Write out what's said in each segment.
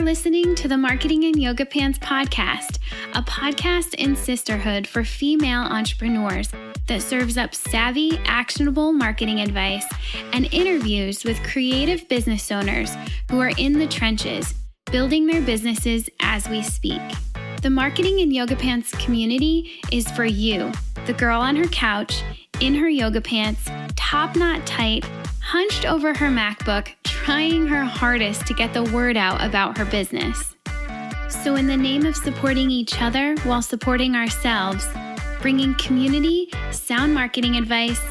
listening to the Marketing and Yoga Pants podcast, a podcast in sisterhood for female entrepreneurs that serves up savvy, actionable marketing advice and interviews with creative business owners who are in the trenches, building their businesses as we speak. The Marketing and Yoga Pants community is for you, the girl on her couch, in her yoga pants, top knot tight, hunched over her MacBook, trying her hardest to get the word out about her business. So in the name of supporting each other while supporting ourselves, bringing community, sound marketing advice,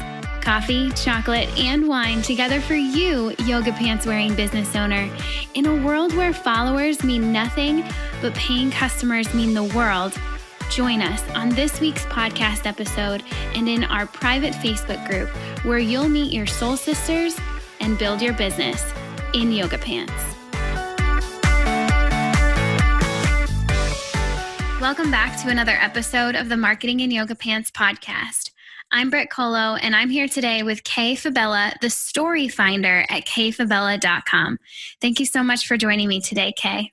coffee, chocolate, and wine together for you, yoga pants wearing business owner, in a world where followers mean nothing, but paying customers mean the world, join us on this week's podcast episode and in our private Facebook group where you'll meet your soul sisters and build your business in yoga pants. Welcome back to another episode of the Marketing and Yoga Pants podcast. I'm Brit and I'm here today with Kay Fabella, the story finder at kayfabella.com. Thank you so much for joining me today, Kay.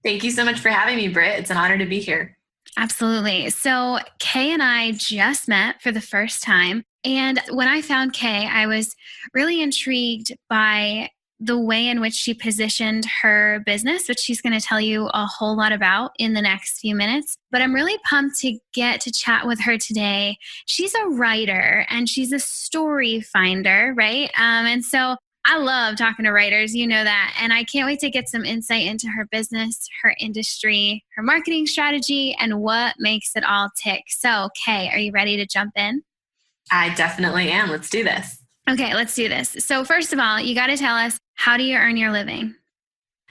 Thank you so much for having me, Brit. It's an honor to be here. Absolutely. So Kay and I just met for the first time. And when I found Kay, I was really intrigued by the way in which she positioned her business, which she's going to tell you a whole lot about in the next few minutes. But I'm really pumped to get to chat with her today. She's a writer and she's a story finder, right? And so I love talking to writers, you know that, and I can't wait to get some insight into her business, her industry, her marketing strategy, and what makes it all tick. So, Kay, are you ready to jump in? I definitely am. Let's do this. Okay, let's do this. So first of all, you got to tell us, how do you earn your living?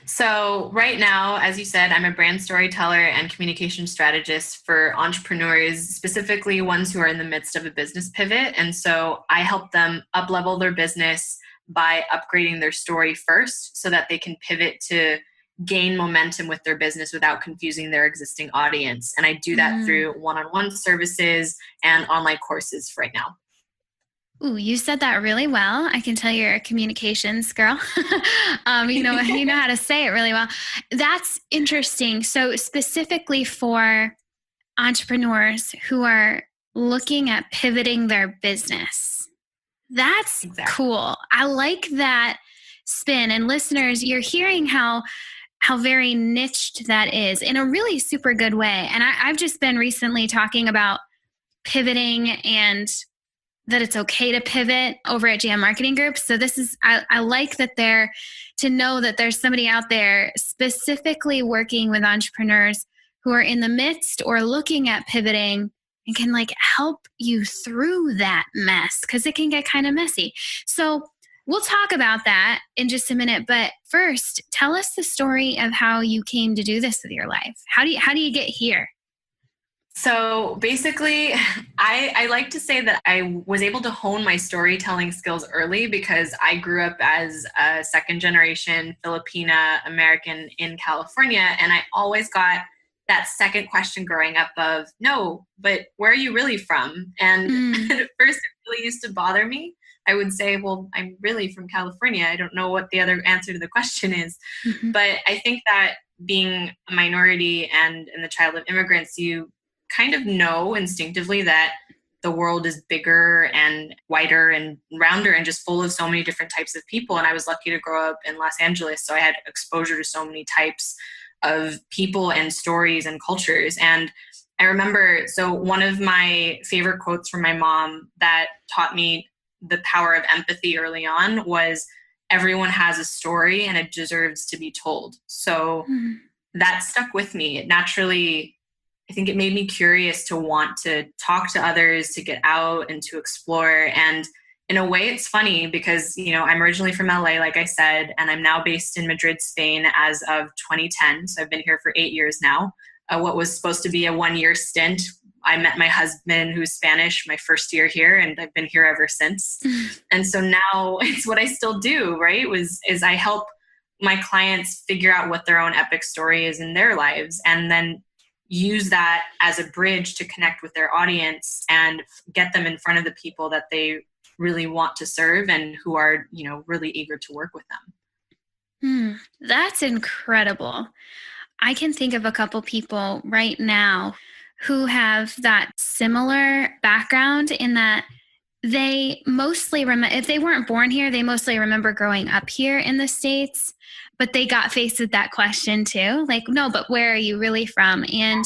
So right now, as you said, I'm a brand storyteller and communication strategist for entrepreneurs, specifically ones who are in the midst of a business pivot. And so I help them up-level their business by upgrading their story first so that they can pivot to gain momentum with their business without confusing their existing audience. And I do that through one-on-one services and online courses right now. Ooh, you said that really well. I can tell you're a communications girl. You know how to say it really well. That's interesting. So specifically for entrepreneurs who are looking at pivoting their business, that's cool. I like that spin. And listeners, you're hearing how very niched that is in a really super good way. And I've just been recently talking about pivoting and that it's okay to pivot over at Jam Marketing Group. So this is, I like that to know that there's somebody out there specifically working with entrepreneurs who are in the midst or looking at pivoting and can help you through that mess because it can get kind of messy. So we'll talk about that in just a minute. But first, tell us the story of how you came to do this with your life. How do you get here? So basically, I like to say that I was able to hone my storytelling skills early because I grew up as a second generation Filipina American in California. And I always got that second question growing up of, no, but where are you really from? And at first it really used to bother me. I would say, well, I'm really from California. I don't know what the other answer to the question is. But I think that being a minority and the child of immigrants, you kind of know instinctively that the world is bigger and wider and rounder and just full of so many different types of people. And I was lucky to grow up in Los Angeles. So I had exposure to so many types of people and stories and cultures. And I remember, so one of my favorite quotes from my mom that taught me the power of empathy early on was, everyone has a story and it deserves to be told. So that stuck with me. It naturally, I think it made me curious to want to talk to others, to get out and to explore. And in a way, it's funny because, I'm originally from LA, like I said, and I'm now based in Madrid, Spain as of 2010. So I've been here for 8 years now. What was supposed to be a 1-year stint, I met my husband who's Spanish my first year here, and I've been here ever since. And so now it's what I still do, right? Is I help my clients figure out what their own epic story is in their lives and then use that as a bridge to connect with their audience and get them in front of the people that they really want to serve and who are, really eager to work with them. That's incredible. I can think of a couple people right now who have that similar background in that they mostly remember, if they weren't born here, they mostly remember growing up here in the States, but they got faced with that question too. Like, no, but where are you really from? And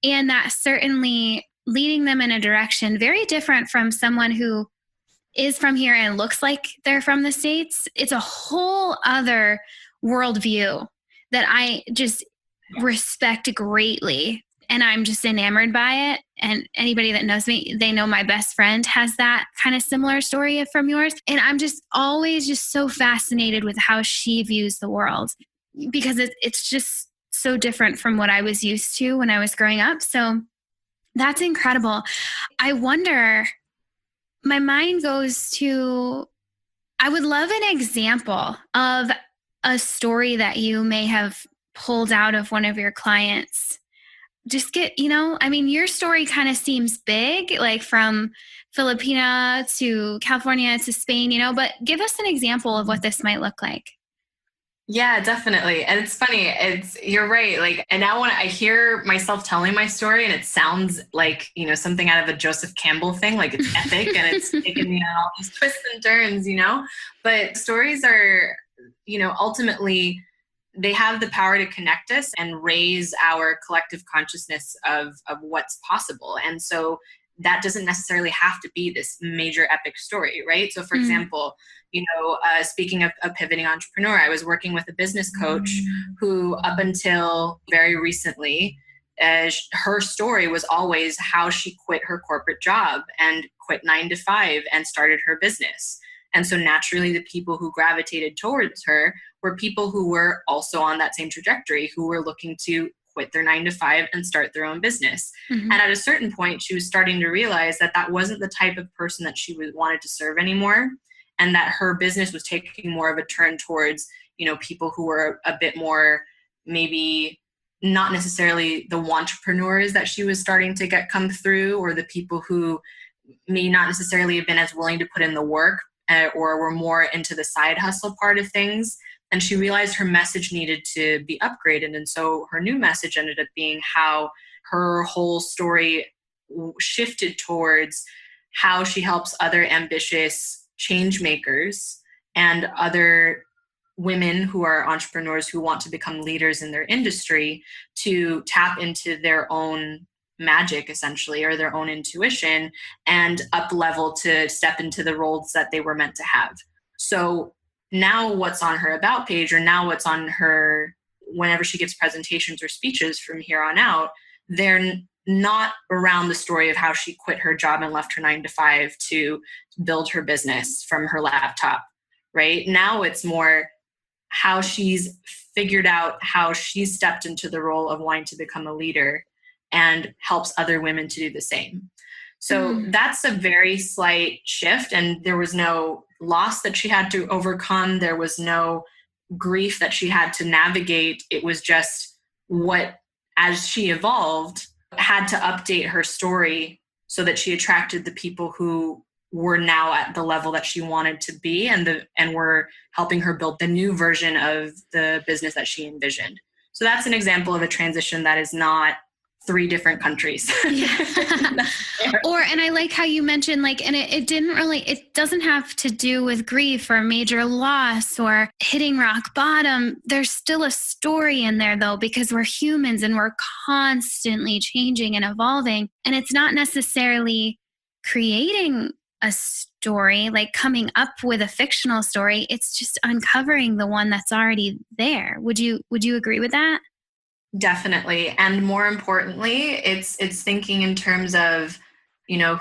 that certainly leading them in a direction very different from someone who is from here and looks like they're from the States. It's a whole other worldview that I just respect greatly. And I'm just enamored by it. And anybody that knows me, they know my best friend has that kind of similar story from yours. And I'm just always just so fascinated with how she views the world because it's just so different from what I was used to when I was growing up. So that's incredible. I wonder, my mind goes to, I would love an example of a story that you may have pulled out of one of your clients. Just get, I mean, your story kind of seems big, like from Filipina to California to Spain, but give us an example of what this might look like. Yeah, definitely. And it's funny. You're right. Like, and now when I hear myself telling my story and it sounds like, something out of a Joseph Campbell thing, like it's epic and it's taken me on all these twists and turns, but stories are, ultimately they have the power to connect us and raise our collective consciousness of what's possible. And so that doesn't necessarily have to be this major epic story, right? So for example, speaking of a pivoting entrepreneur, I was working with a business coach who up until very recently, her story was always how she quit her corporate job and quit 9 to 5 and started her business. And so naturally the people who gravitated towards her were people who were also on that same trajectory, who were looking to quit their 9 to 5 and start their own business. And at a certain point, she was starting to realize that that wasn't the type of person that she wanted to serve anymore. And that her business was taking more of a turn towards, people who were a bit more, maybe not necessarily the wantrepreneurs that she was starting to get come through, or the people who may not necessarily have been as willing to put in the work or were more into the side hustle part of things. And she realized her message needed to be upgraded. And so her new message ended up being how her whole story shifted towards how she helps other ambitious change makers and other women who are entrepreneurs who want to become leaders in their industry to tap into their own magic, essentially, or their own intuition, and up level to step into the roles that they were meant to have. So now what's on her about page, or now what's on her, whenever she gives presentations or speeches from here on out, they're not around the story of how she quit her job and left her 9 to 5 to build her business from her laptop, right? Now it's more how she's figured out how she's stepped into the role of wanting to become a leader and helps other women to do the same. So that's a very slight shift. And there was no loss that she had to overcome. There was no grief that she had to navigate. It was just what, as she evolved, had to update her story so that she attracted the people who were now at the level that she wanted to be, and were helping her build the new version of the business that she envisioned. So that's an example of a transition that is not 3 different countries. And I like how you mentioned, and it doesn't have to do with grief or major loss or hitting rock bottom. There's still a story in there though, because we're humans and we're constantly changing and evolving. And it's not necessarily creating a story, like coming up with a fictional story. It's just uncovering the one that's already there. Would you agree with that? Definitely. And more importantly, it's thinking in terms of,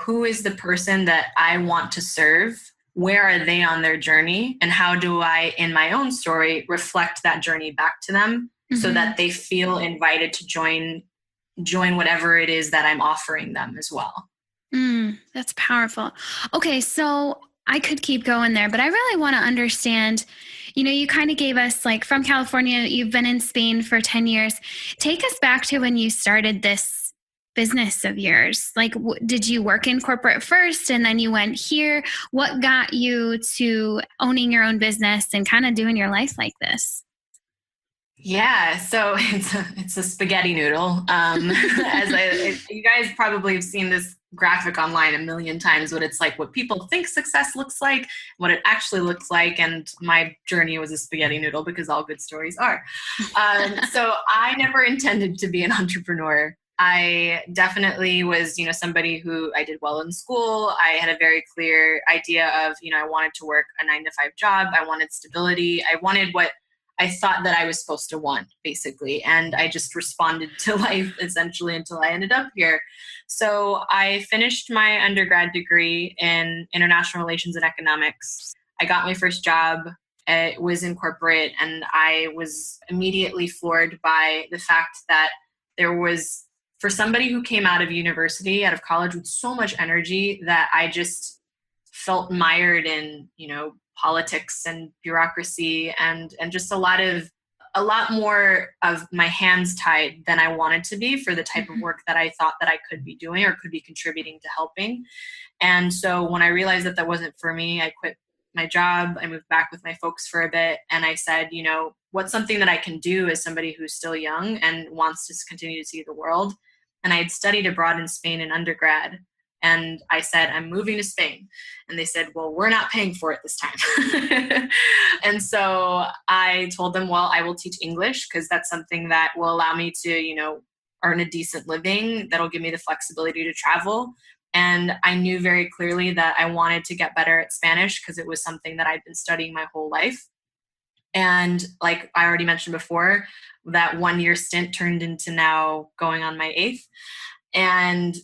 who is the person that I want to serve? Where are they on their journey? And how do I, in my own story, reflect that journey back to them so that they feel invited to join whatever it is that I'm offering them as well. That's powerful. Okay, so I could keep going there, but I really want to understand, you kind of gave us, from California, you've been in Spain for 10 years. Take us back to when you started this business of yours. Did you work in corporate first and then you went here? What got you to owning your own business and kind of doing your life like this? Yeah, so it's a spaghetti noodle. You guys probably have seen this graphic online a million times, but it's like what people think success looks like, what it actually looks like, and my journey was a spaghetti noodle because all good stories are. So I never intended to be an entrepreneur. I definitely was, somebody who I did well in school. I had a very clear idea of, I wanted to work a 9 to 5 job. I wanted stability. I wanted what I thought that I was supposed to want, basically. And I just responded to life essentially until I ended up here. So I finished my undergrad degree in international relations and economics. I got my first job. It was in corporate, and I was immediately floored by the fact that there was, for somebody who came out of university, out of college with so much energy, that I just felt mired in, politics and bureaucracy and just a lot more of my hands tied than I wanted to be for the type of work that I thought that I could be doing or could be contributing to helping. And so when I realized that that wasn't for me, I quit my job. I moved back with my folks for a bit. And I said, what's something that I can do as somebody who's still young and wants to continue to see the world? And I had studied abroad in Spain in undergrad. And I said, I'm moving to Spain. And they said, well, we're not paying for it this time. And so I told them, well, I will teach English because that's something that will allow me to, earn a decent living. That'll give me the flexibility to travel. And I knew very clearly that I wanted to get better at Spanish because it was something that I'd been studying my whole life. And like I already mentioned before, that 1 year stint turned into now going on my 8th. And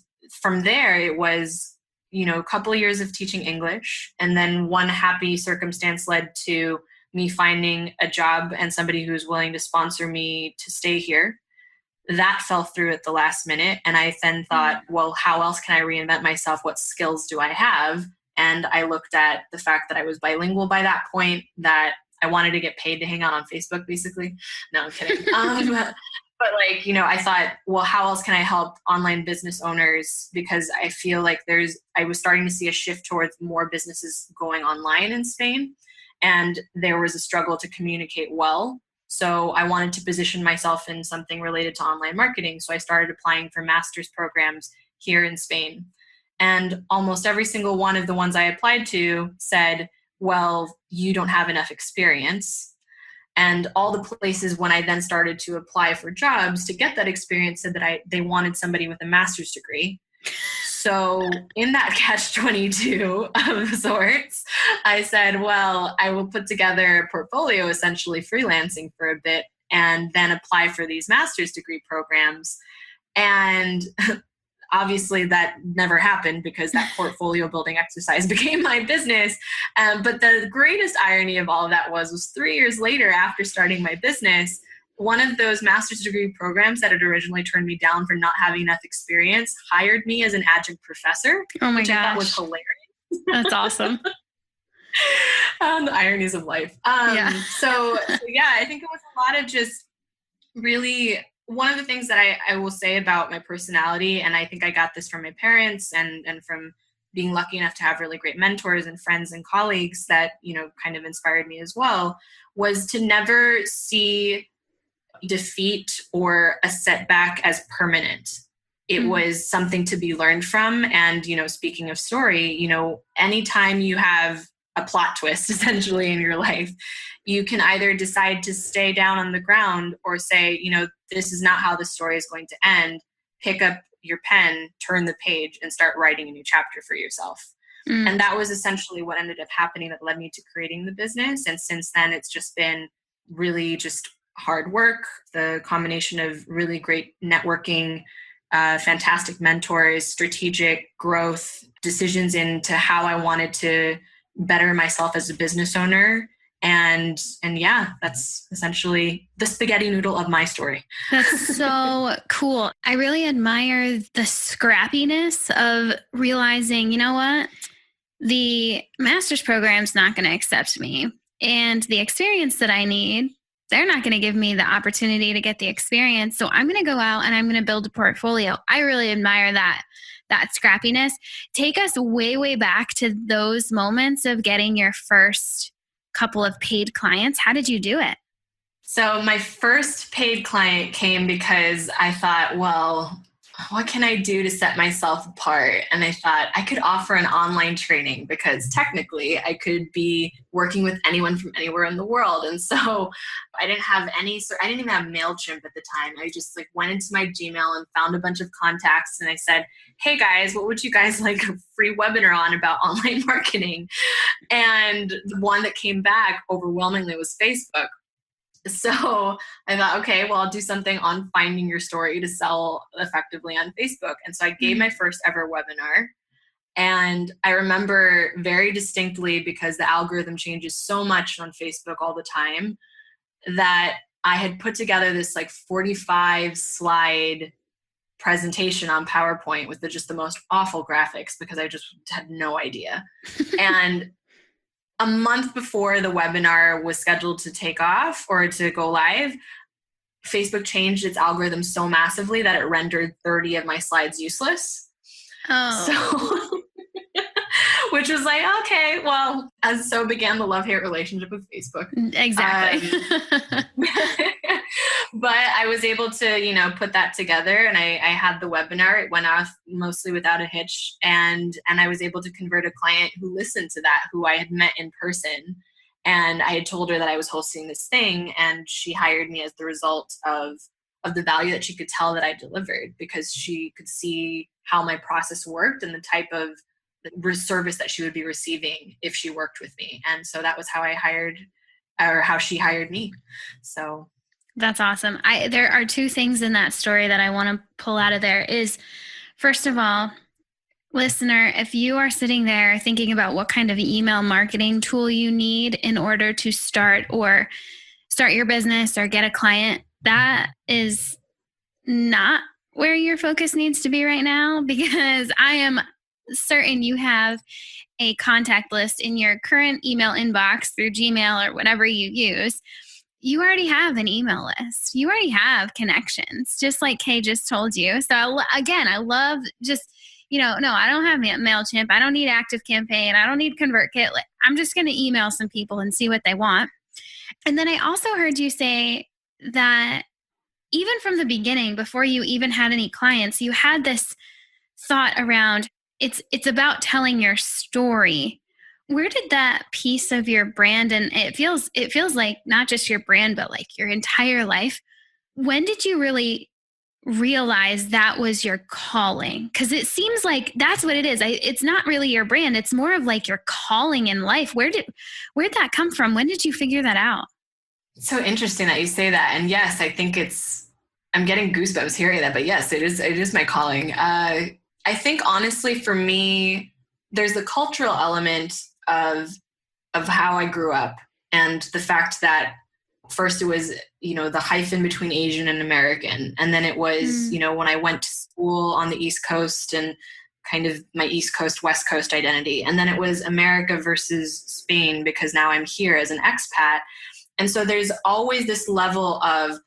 from there, it was, a couple of years of teaching English. And then one happy circumstance led to me finding a job and somebody who's willing to sponsor me to stay here. That fell through at the last minute. And I then thought, well, how else can I reinvent myself? What skills do I have? And I looked at the fact that I was bilingual by that point, that I wanted to get paid to hang out on Facebook, basically. No, I'm kidding. But I thought, well, how else can I help online business owners? Because I feel like I was starting to see a shift towards more businesses going online in Spain. And there was a struggle to communicate well. So I wanted to position myself in something related to online marketing. So I started applying for master's programs here in Spain. And almost every single one of the ones I applied to said, well, you don't have enough experience. And all the places when I then started to apply for jobs to get that experience said that they wanted somebody with a master's degree. So in that catch-22 of sorts, I said, well, I will put together a portfolio, essentially freelancing for a bit, and then apply for these master's degree programs. And obviously that never happened because that portfolio building exercise became my business. But the greatest irony of all of that was 3 years later, after starting my business, one of those master's degree programs that had originally turned me down for not having enough experience hired me as an adjunct professor. Oh my which gosh. I thought was hilarious. That's awesome. The ironies of life. So I think it was a lot of just really, one of the things that I will say about my personality, and I think I got this from my parents and from being lucky enough to have really great mentors and friends and colleagues that, kind of inspired me as well, was to never see defeat or a setback as permanent. It was something to be learned from. And, speaking of story, anytime you have a plot twist essentially in your life, you can either decide to stay down on the ground or say, this is not how the story is going to end. Pick up your pen, turn the page, and start writing a new chapter for yourself. And that was essentially what ended up happening that led me to creating the business. And since then, it's just been really just hard work, the combination of really great networking, fantastic mentors, strategic growth, decisions into how I wanted to better myself as a business owner. And that's essentially the spaghetti noodle of my story. That's so cool. I really admire the scrappiness of realizing, you know what? The master's program's not going to accept me. And the experience that I need, they're not going to give me the opportunity to get the experience. So I'm going to go out and I'm going to build a portfolio. I really admire that scrappiness. Take us way, way back to those moments of getting your first couple of paid clients. How did you do it? So my first paid client came because I thought, well, what can I do to set myself apart? And I thought I could offer an online training because technically I could be working with anyone from anywhere in the world. And so I didn't have I didn't even have MailChimp at the time. I just went into my Gmail and found a bunch of contacts and I said, hey guys, what would you guys like a free webinar on about online marketing? And the one that came back overwhelmingly was Facebook. So I thought, okay, well, I'll do something on finding your story to sell effectively on Facebook. And so I gave my first ever webinar. And I remember very distinctly, because the algorithm changes so much on Facebook all the time, that I had put together this 45 slide presentation on PowerPoint with just the most awful graphics because I just had no idea. And a month before the webinar was scheduled to take off or to go live, Facebook changed its algorithm so massively that it rendered 30 of my slides useless. Oh. So, which was okay, well, as so began the love-hate relationship with Facebook. Exactly. But I was able to, put that together, and I had the webinar. It went off mostly without a hitch, and I was able to convert a client who listened to that, who I had met in person. And I had told her that I was hosting this thing, and she hired me as the result of the value that she could tell that I delivered, because she could see how my process worked and the type of service that she would be receiving if she worked with me. And so that was how how she hired me. So that's awesome. There are two things in that story that I want to pull out of there is, first of all, listener, if you are sitting there thinking about what kind of email marketing tool you need in order to start your business or get a client, that is not where your focus needs to be right now, because I am certain you have a contact list in your current email inbox through Gmail or whatever you use. You already have an email list. You already have connections, just like Kay just told you. So again, I love just, no, I don't have MailChimp. I don't need ActiveCampaign. I don't need ConvertKit. I'm just going to email some people and see what they want. And then I also heard you say that even from the beginning, before you even had any clients, you had this thought around it's about telling your story. Where did that piece of your brand, and it feels like not just your brand, but like your entire life, when did you really realize that was your calling? Because it seems like that's what it is. It's not really your brand. It's more of like your calling in life. Where'd that come from? When did you figure that out? It's so interesting that you say that. And yes, I think I'm getting goosebumps hearing that, but yes, it is my calling. I think honestly for me, there's the cultural element of how I grew up, and the fact that first it was, the hyphen between Asian and American. And then it was, when I went to school on the East Coast and kind of my East Coast, West Coast identity. And then it was America versus Spain, because now I'm here as an expat. And so there's always this level of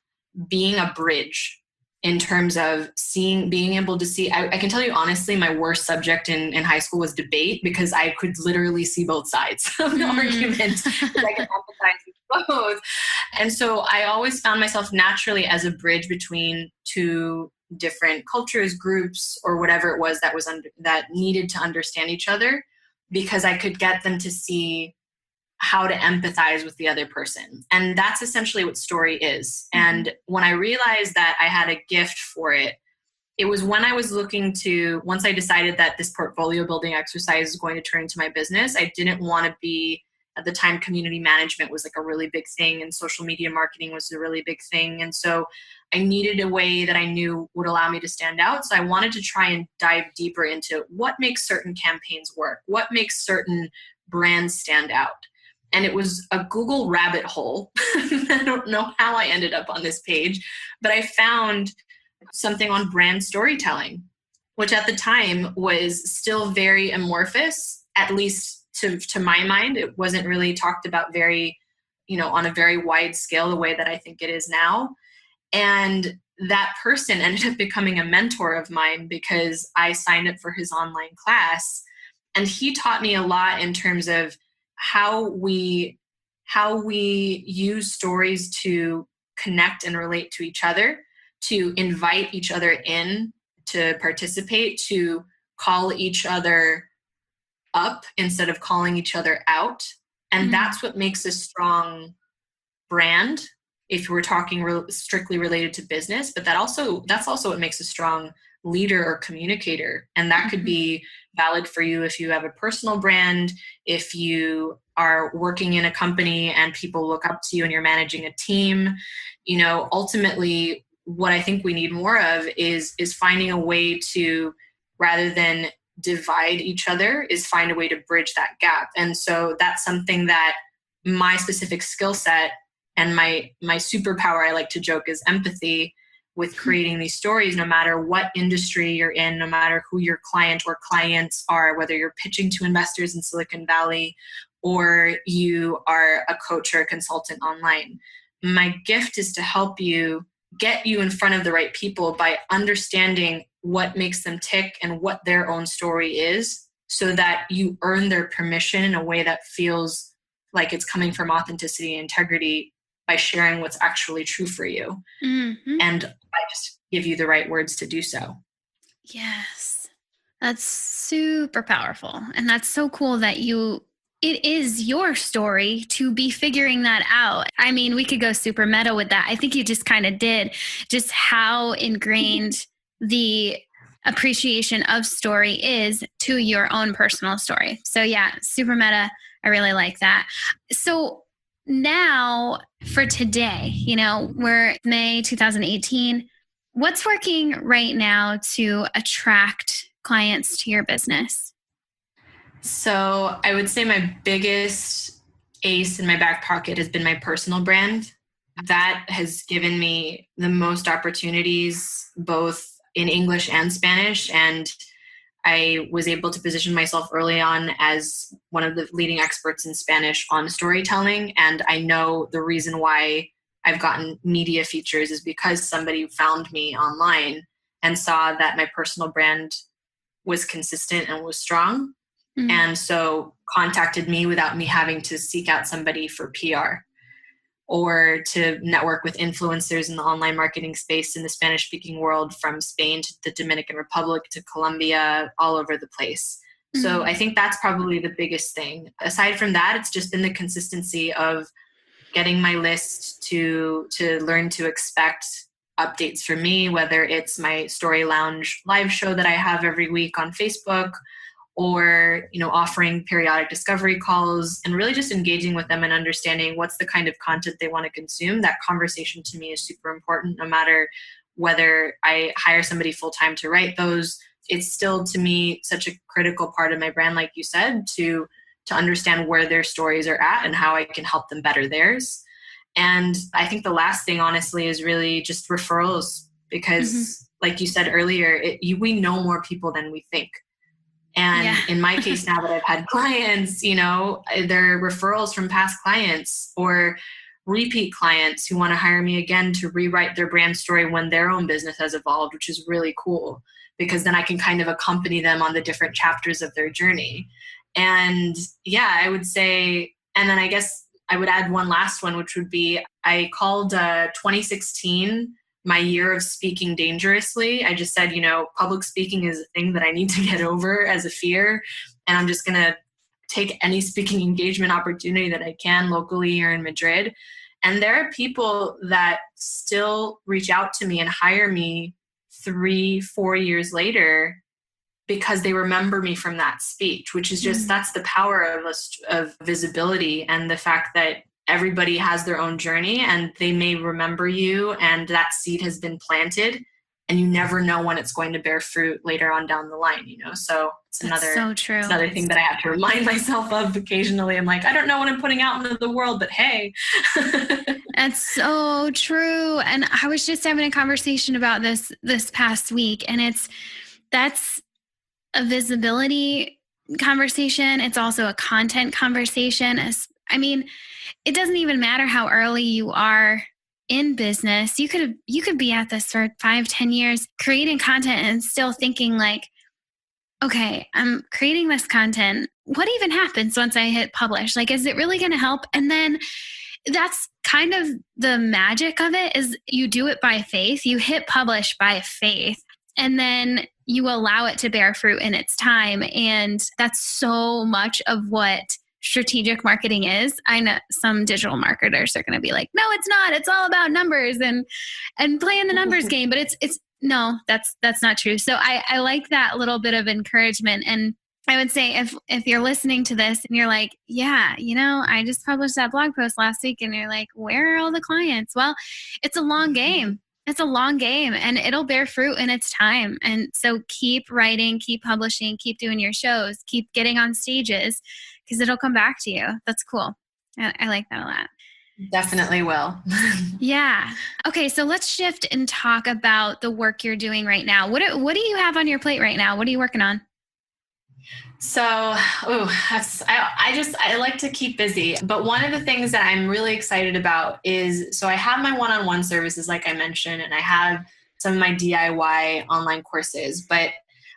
being a bridge in terms of being able to see. I can tell you honestly, my worst subject in high school was debate, because I could literally see both sides of the argument. I could empathize with both. And so I always found myself naturally as a bridge between two different cultures, groups, or whatever it was that needed to understand each other, because I could get them to see how to empathize with the other person. And that's essentially what story is. Mm-hmm. And when I realized that I had a gift for it, it was when I was once I decided that this portfolio building exercise is going to turn into my business. I didn't want to be, at the time, community management was a really big thing, and social media marketing was a really big thing. And so I needed a way that I knew would allow me to stand out. So I wanted to try and dive deeper into what makes certain campaigns work, what makes certain brands stand out. And it was a Google rabbit hole. I don't know how I ended up on this page, but I found something on brand storytelling, which at the time was still very amorphous, at least to my mind. It wasn't really talked about on a very wide scale the way that I think it is now. And that person ended up becoming a mentor of mine, because I signed up for his online class. And he taught me a lot in terms of how we use stories to connect and relate to each other, to invite each other in to participate, to call each other up instead of calling each other out. And that's what makes a strong brand if we're talking strictly related to business, but that's also what makes a strong leader or communicator. And that could be valid for you if you have a personal brand, if you are working in a company and people look up to you and you're managing a team. Ultimately what I think we need more of is finding a way to, rather than divide each other, is find a way to bridge that gap. And so that's something that my specific skill set and my superpower, I like to joke, is empathy with creating these stories, no matter what industry you're in, no matter who your client or clients are, whether you're pitching to investors in Silicon Valley or you are a coach or a consultant online. My gift is to help you, get you in front of the right people by understanding what makes them tick and what their own story is, so that you earn their permission in a way that feels like it's coming from authenticity and integrity by sharing what's actually true for you. And I just give you the right words to do so. Yes. That's super powerful. And that's so cool that it is your story to be figuring that out. I mean, we could go super meta with that. I think you just kind of did, just how ingrained the appreciation of story is to your own personal story. So yeah, super meta. I really like that. So now for today, we're May 2018. What's working right now to attract clients to your business? So I would say my biggest ace in my back pocket has been my personal brand. That has given me the most opportunities, both in English and Spanish. And I was able to position myself early on as one of the leading experts in Spanish on storytelling. And I know the reason why I've gotten media features is because somebody found me online and saw that my personal brand was consistent and was strong. And so contacted me without me having to seek out somebody for PR or to network with influencers in the online marketing space in the Spanish-speaking world, from Spain to the Dominican Republic to Colombia, all over the place. So I think that's probably the biggest thing. Aside from that, it's just been the consistency of getting my list to learn to expect updates from me, whether it's my Story Lounge live show that I have every week on Facebook, or offering periodic discovery calls, and really just engaging with them and understanding what's the kind of content they want to consume. That conversation to me is super important, no matter whether I hire somebody full-time to write those. It's still, to me, such a critical part of my brand, like you said, to understand where their stories are at and how I can help them better theirs. And I think the last thing, honestly, is really just referrals, because like you said earlier, we know more people than we think. And in my case, now that I've had clients, they're referrals from past clients or repeat clients who want to hire me again to rewrite their brand story when their own business has evolved, which is really cool, because then I can kind of accompany them on the different chapters of their journey. And I would say, and then I guess I would add one last one, which would be, I called 2016 my year of speaking dangerously. I just said, public speaking is a thing that I need to get over as a fear. And I'm just going to take any speaking engagement opportunity that I can locally here in Madrid. And there are people that still reach out to me and hire me 3-4 years later because they remember me from that speech, which is just, that's the power of visibility, and the fact that everybody has their own journey and they may remember you, and that seed has been planted, and you never know when it's going to bear fruit later on down the line, So it's so true. It's another thing that I have to remind myself of occasionally. I'm like, I don't know what I'm putting out into the world, but hey. That's so true. And I was just having a conversation about this past week, and that's a visibility conversation. It's also a content conversation. I mean, it doesn't even matter how early you are in business. You could be at this for 5-10 years creating content and still thinking like, okay, I'm creating this content. What even happens once I hit publish? Like, is it really going to help? And then that's kind of the magic of it, is you do it by faith. You hit publish by faith, and then you allow it to bear fruit in its time. And that's so much of what strategic marketing is. I know some digital marketers are going to be like, no, it's not. It's all about numbers and playing the numbers game. But it's no, that's not true. So I like that little bit of encouragement. And I would say if you're listening to this and you're like, yeah, I just published that blog post last week, and you're like, where are all the clients? Well, it's a long game. It's a long game, and it'll bear fruit in its time. And so keep writing, keep publishing, keep doing your shows, keep getting on stages, because it'll come back to you. That's cool. I like that a lot. Definitely will. Yeah. Okay. So let's shift and talk about the work you're doing right now. What do you have on your plate right now? What are you working on? So, I like to keep busy, but one of the things that I'm really excited about is, so I have my one-on-one services, like I mentioned, and I have some of my DIY online courses, but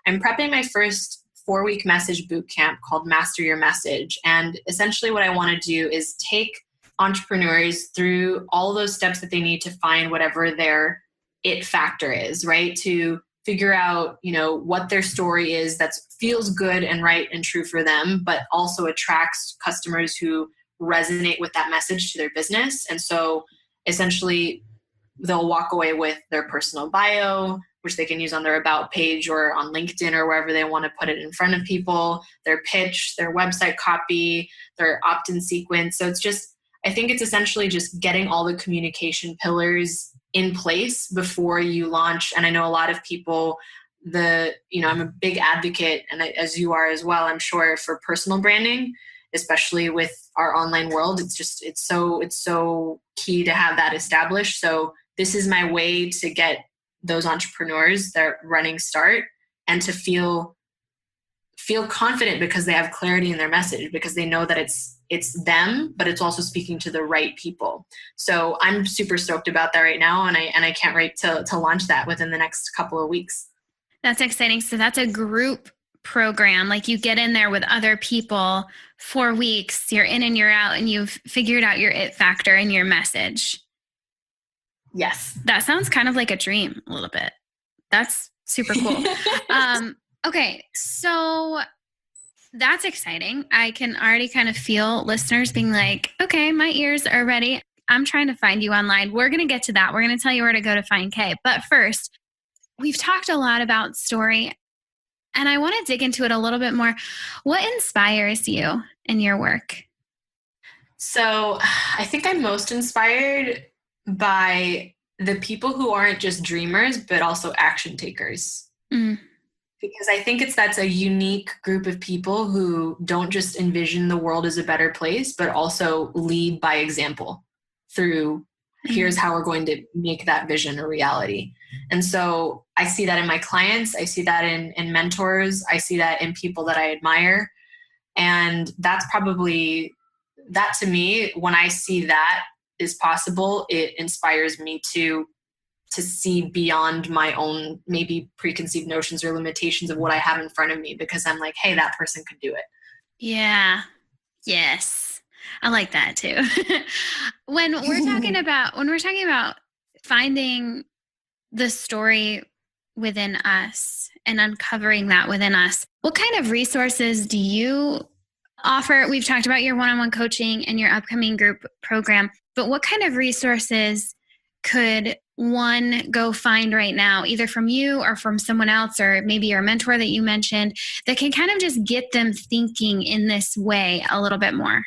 I'm prepping my first 4-week message bootcamp called Master Your Message. And essentially what I want to do is take entrepreneurs through all those steps that they need to find whatever their it factor is, right? To figure out, what their story is that feels good and right and true for them, but also attracts customers who resonate with that message to their business. And so essentially they'll walk away with their personal bio, which they can use on their about page or on LinkedIn or wherever they want to put it in front of people, their pitch, their website copy, their opt-in sequence. So I think it's essentially just getting all the communication pillars in place before you launch. And I know a lot of people, I'm a big advocate, and as you are as well, I'm sure, for personal branding, especially with our online world. It's so key to have that established. So this is my way to get those entrepreneurs that running start and to feel confident because they have clarity in their message, because they know that it's them, but it's also speaking to the right people. So I'm super stoked about that right now. And I can't wait to launch that within the next couple of weeks. That's exciting. So that's a group program. Like you get in there with other people 4 weeks, you're in and you're out, and you've figured out your it factor and your message. Yes. That sounds kind of like a dream a little bit. That's super cool. Okay. So that's exciting. I can already kind of feel listeners being like, okay, my ears are ready. I'm trying to find you online. We're going to get to that. We're going to tell you where to go to find Kay. But first, we've talked a lot about story, and I want to dig into it a little bit more. What inspires you in your work? So I think I'm most inspired by the people who aren't just dreamers, but also action takers. Because I think that's a unique group of people who don't just envision the world as a better place, but also lead by example through here's how we're going to make that vision a reality. And so I see that in my clients. I see that in mentors. I see that in people that I admire. And that's probably, that to me, when I see that is possible, it inspires me to see beyond my own maybe preconceived notions or limitations of what I have in front of me, because I'm like, hey, that person could do it. Yeah. Yes. I like that too. When we're talking about finding the story within us and uncovering that within us, what kind of resources do you offer? We've talked about your one-on-one coaching and your upcoming group program, but what kind of resources could one go find right now, either from you or from someone else, or maybe your mentor that you mentioned, that can kind of just get them thinking in this way a little bit more?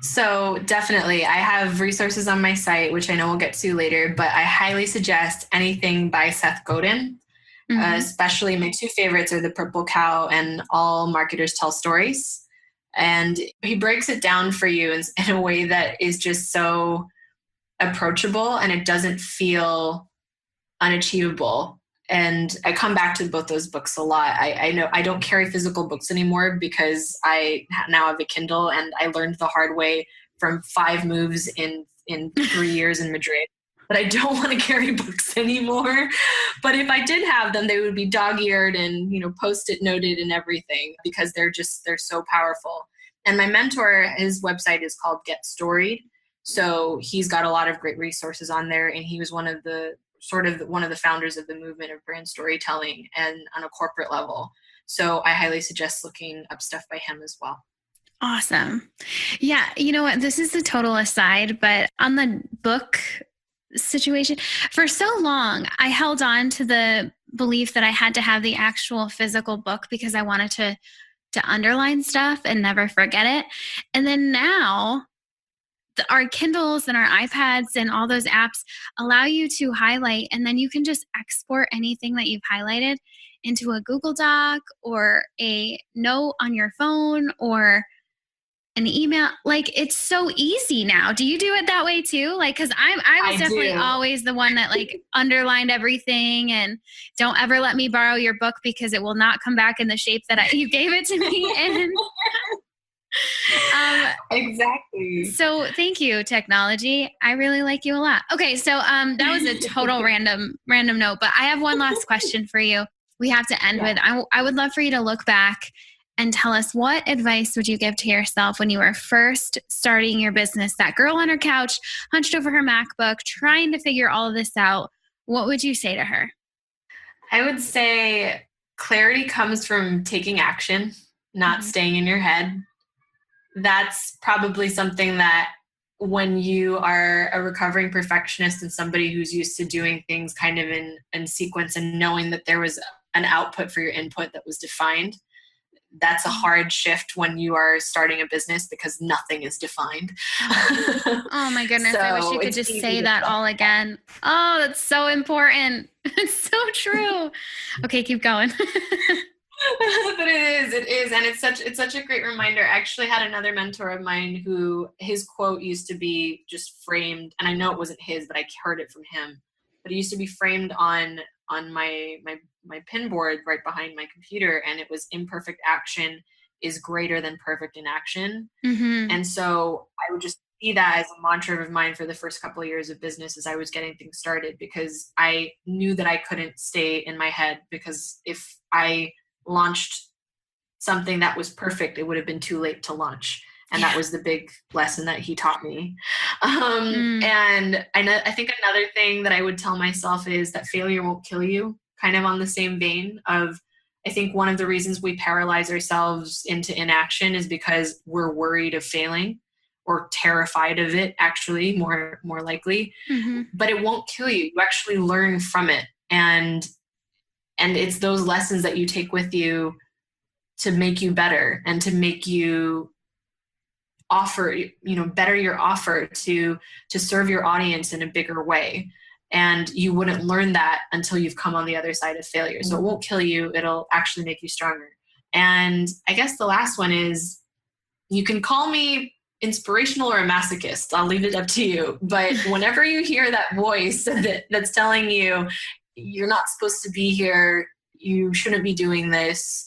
So definitely, I have resources on my site, which I know we'll get to later, but I highly suggest anything by Seth Godin. Especially my two favorites are The Purple Cow and All Marketers Tell Stories. And he breaks it down for you in a way that is just so approachable, and it doesn't feel unachievable. And I come back to both those books a lot. I know I don't carry physical books anymore because I now have a Kindle, and I learned the hard way from 5 moves in 3 years in Madrid. But I don't want to carry books anymore. But if I did have them, they would be dog-eared and, Post-it noted and everything, because they're so powerful. And my mentor, his website is called Get Storied. So he's got a lot of great resources on there. And he was one of the founders of the movement of brand storytelling and on a corporate level. So I highly suggest looking up stuff by him as well. Awesome. Yeah. You know what? This is a total aside, but on the book situation, for so long, I held on to the belief that I had to have the actual physical book because I wanted to underline stuff and never forget it. And then now our Kindles and our iPads and all those apps allow you to highlight, and then you can just export anything that you've highlighted into a Google Doc or a note on your phone or an email. Like, it's so easy now. Do you do it that way too? Like, cause I was definitely always the one that like underlined everything and don't ever let me borrow your book because it will not come back in the shape that you gave it to me in. Exactly. So thank you, technology. I really like you a lot. Okay. So, that was a total random note, but I have one last question for you. We have to end with, I would love for you to look back and tell us, what advice would you give to yourself when you were first starting your business? That girl on her couch, hunched over her MacBook, trying to figure all of this out. What would you say to her? I would say clarity comes from taking action, not staying in your head. That's probably something that when you are a recovering perfectionist and somebody who's used to doing things kind of in sequence and knowing that there was an output for your input that was defined, that's a hard shift when you are starting a business because nothing is defined. Oh my goodness. So I wish you could just say that all again. Oh, that's so important. It's so true. Okay, keep going. But it is. And it's such a great reminder. I actually had another mentor of mine who his quote used to be just framed, and I know it wasn't his, but I heard it from him, but it used to be framed on my pin board right behind my computer, and it was imperfect action is greater than perfect inaction. Mm-hmm. And so I would just see that as a mantra of mine for the first couple of years of business as I was getting things started, because I knew that I couldn't stay in my head, because if I launched something that was perfect, it would have been too late to launch. And that was the big lesson that he taught me. And I think another thing that I would tell myself is that failure won't kill you, kind of on the same vein of, I think one of the reasons we paralyze ourselves into inaction is because we're worried of failing or terrified of it, actually, more likely. Mm-hmm. But it won't kill you. You actually learn from it. And it's those lessons that you take with you to make you better and to make you offer, better your offer to serve your audience in a bigger way. And you wouldn't learn that until you've come on the other side of failure. So it won't kill you. It'll actually make you stronger. And I guess the last one is, you can call me inspirational or a masochist. I'll leave it up to you. But whenever you hear that voice that's telling you, you're not supposed to be here, you shouldn't be doing this,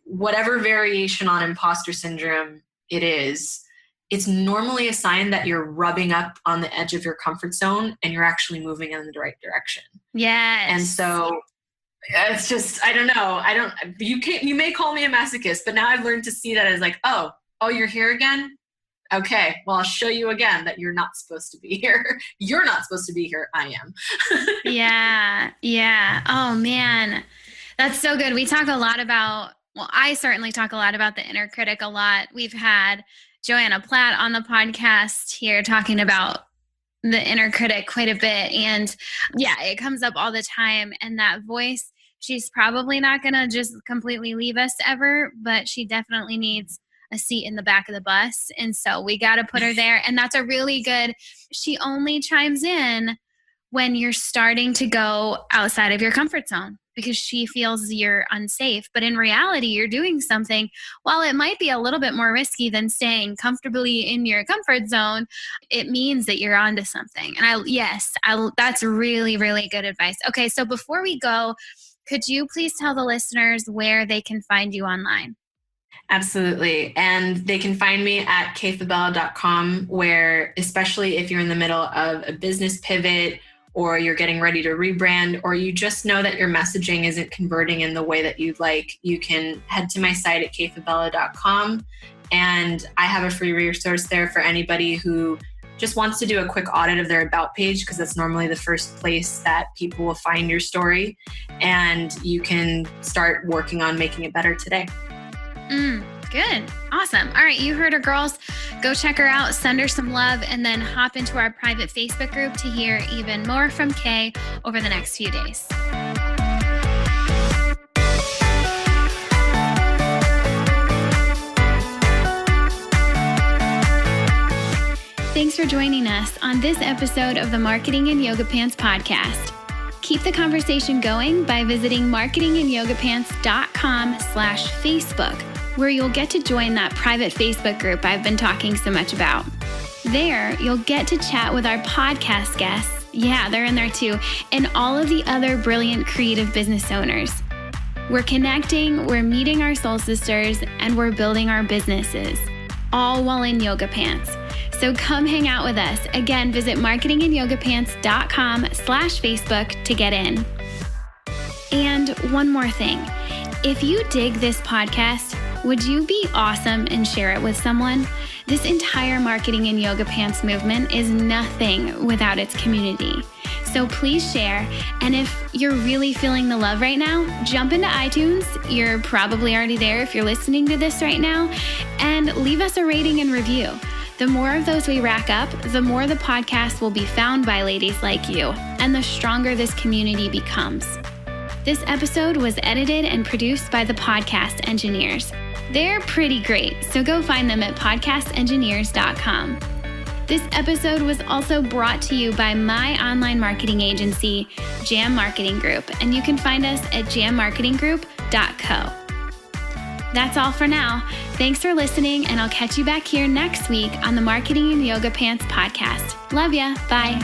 whatever variation on imposter syndrome it is, it's normally a sign that you're rubbing up on the edge of your comfort zone and you're actually moving in the right direction. Yes. And so it's just, I don't know. You may call me a masochist, but now I've learned to see that as like, oh, you're here again? Okay, well, I'll show you again that you're not supposed to be here. You're not supposed to be here. I am. Yeah. Oh man, that's so good. We talk a lot about, I certainly talk a lot about the inner critic a lot. We've had Joanna Platt on the podcast here talking about the inner critic quite a bit. And yeah, it comes up all the time. And that voice, she's probably not going to just completely leave us ever, but she definitely needs a seat in the back of the bus. And so we got to put her there. And that's a really good, she only chimes in when you're starting to go outside of your comfort zone, because she feels you're unsafe. But in reality, you're doing something, while it might be a little bit more risky than staying comfortably in your comfort zone, it means that you're onto something. And that's really, really good advice. Okay. So before we go, could you please tell the listeners where they can find you online? Absolutely. And they can find me at kayfabella.com, where, especially if you're in the middle of a business pivot, or you're getting ready to rebrand, or you just know that your messaging isn't converting in the way that you'd like, you can head to my site at kayfabella.com And I have a free resource there for anybody who just wants to do a quick audit of their about page, because that's normally the first place that people will find your story. And you can start working on making it better today. Good. Awesome. All right. You heard her, girls. Go check her out, send her some love, and then hop into our private Facebook group to hear even more from Kay over the next few days. Thanks for joining us on this episode of the Marketing in Yoga Pants podcast. Keep the conversation going by visiting marketingin.yogapants.com/Facebook, where you'll get to join that private Facebook group I've been talking so much about. There, you'll get to chat with our podcast guests. Yeah, they're in there too, and all of the other brilliant creative business owners. We're connecting, we're meeting our soul sisters, and we're building our businesses, all while in yoga pants. So come hang out with us. Again, visit marketingin.yogapants.com/Facebook to get in. And one more thing. If you dig this podcast, would you be awesome and share it with someone? This entire Marketing in Yoga Pants movement is nothing without its community. So please share. And if you're really feeling the love right now, jump into iTunes. You're probably already there if you're listening to this right now. And leave us a rating and review. The more of those we rack up, the more the podcast will be found by ladies like you, and the stronger this community becomes. This episode was edited and produced by the Podcast Engineers. They're pretty great, so go find them at podcastengineers.com. This episode was also brought to you by my online marketing agency, Jam Marketing Group, and you can find us at jammarketinggroup.co. That's all for now. Thanks for listening, and I'll catch you back here next week on the Marketing in Yoga Pants podcast. Love ya. Bye.